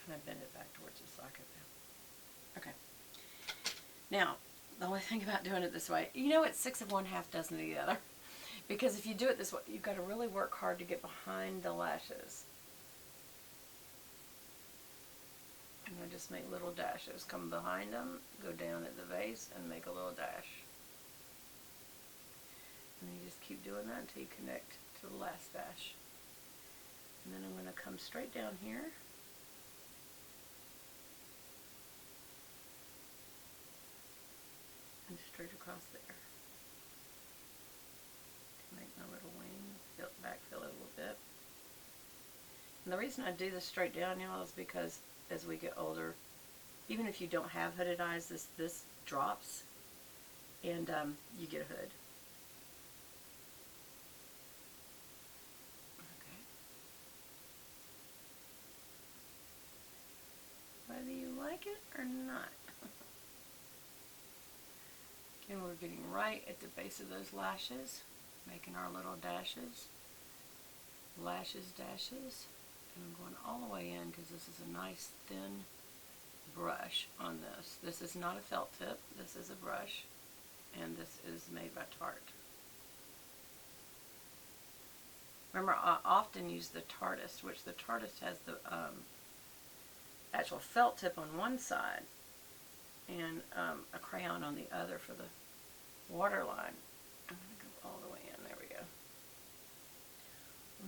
kind of bend it back towards the socket now. Okay. Now, the only thing about doing it this way, you know it's 6 of one, half dozen of the other. Because if you do it this way, you've got to really work hard to get behind the lashes. I'm going to just make little dashes. Come behind them, go down at the base, and make a little dash. And then you just keep doing that until you connect to the last dash. And then I'm going to come straight down here. And straight across there. To make my little wing, backfill it a little bit. And the reason I do this straight down, y'all, is because as we get older, even if you don't have hooded eyes, this drops, and you get a hood. Okay. Whether you like it or not. Again, we're getting right at the base of those lashes, making our little dashes, lashes, dashes. And I'm going all the way in because this is a nice thin brush on this. This is not a felt tip. This is a brush, and this is made by Tarte. Remember, I often use the Tartist, which the Tartist has the actual felt tip on one side and a crayon on the other for the waterline. I'm going to go all the way in. There we go.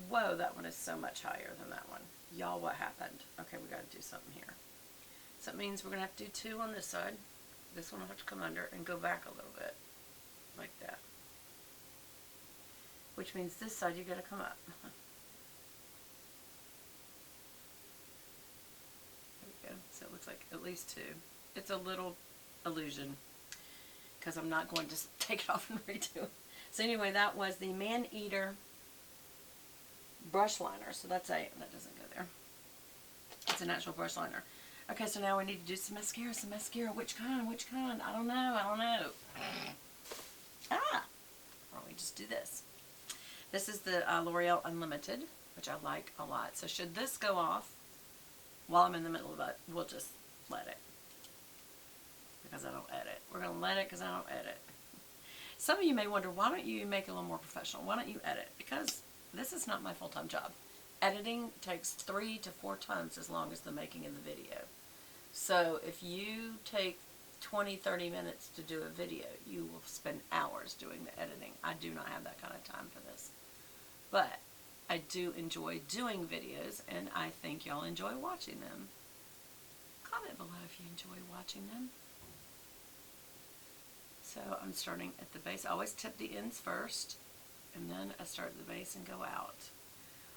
Whoa, that one is so much higher than that one. Y'all, what happened? Okay, we got to do something here. So that means we're going to have to do 2 on this side. This one will have to come under and go back a little bit. Like that. Which means this side you got to come up. There we go. So it looks like at least 2. It's a little illusion because I'm not going to take it off and redo it. So anyway, that was the Man Eater brush liner. So that doesn't go there. It's an actual brush liner. Okay, so now we need to do some mascara. Which kind? I don't know. Ah! Why don't we just do this? This is the L'Oreal Unlimited, which I like a lot. So should this go off while I'm in the middle of it, we'll just let it. Because I don't edit. We're going to let it because I don't edit. Some of you may wonder, why don't you make it a little more professional? Why don't you edit? Because this is not my full-time job. Editing takes 3 to 4 times as long as the making of the video. So if you take 20-30 minutes to do a video, you will spend hours doing the editing. I do not have that kind of time for this. But I do enjoy doing videos, and I think y'all enjoy watching them. Comment below if you enjoy watching them. So I'm starting at the base. I always tip the ends first, and then I start at the base and go out.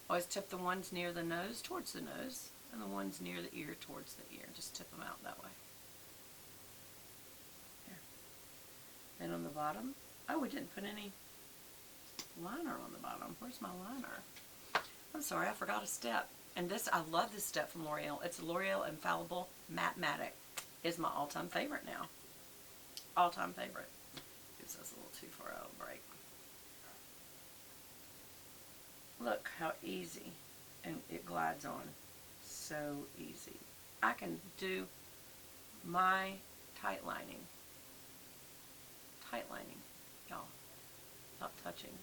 Always tip the ones near the nose towards the nose, and the ones near the ear towards the ear. Just tip them out that way. There. Then on the bottom, oh, we didn't put any liner on the bottom. Where's my liner? I'm sorry, I forgot a step. And this, I love this step from L'Oreal. It's L'Oreal Infallible Matte Matic. It's my all-time favorite now. All-time favorite. Gives us a little too far out of break. Look how easy and it glides on. So easy. I can do my tight lining, y'all, without touching.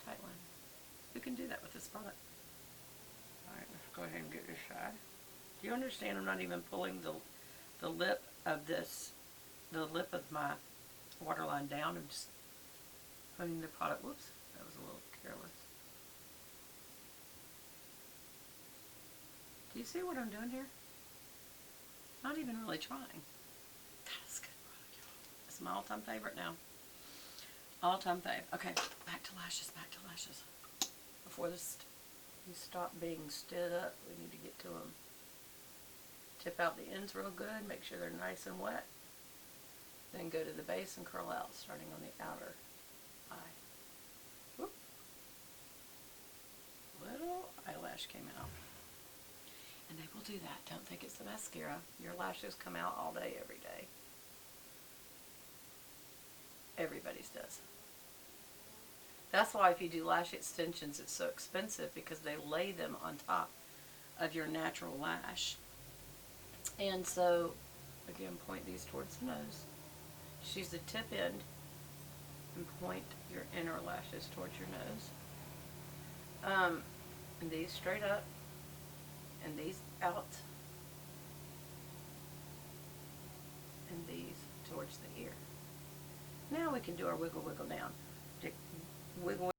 Tight lining. Who can do that with this product? Alright, let's go ahead and get this side. Do you understand I'm not even pulling the lip of this, the lip of my waterline down? I'm just putting the product, whoops, that was a little careless. Do you see what I'm doing here? Not even really trying. That is a good product, y'all. It's my all-time favorite now. All-time fave. Okay, back to lashes, Before this, you stop being stood up, we need to get to them. Tip out the ends real good, make sure they're nice and wet. Then go to the base and curl out, starting on the outer eye. Whoop. Little eyelash came out. And they will do that. Don't think it's the mascara. Your lashes come out all day, every day. Everybody's does. That's why if you do lash extensions, it's so expensive, because they lay them on top of your natural lash. And so, again, point these towards the nose. Just use the tip end and point your inner lashes towards your nose. And these straight up, and these out, and these towards the ear. Now we can do our wiggle, wiggle down. Wiggle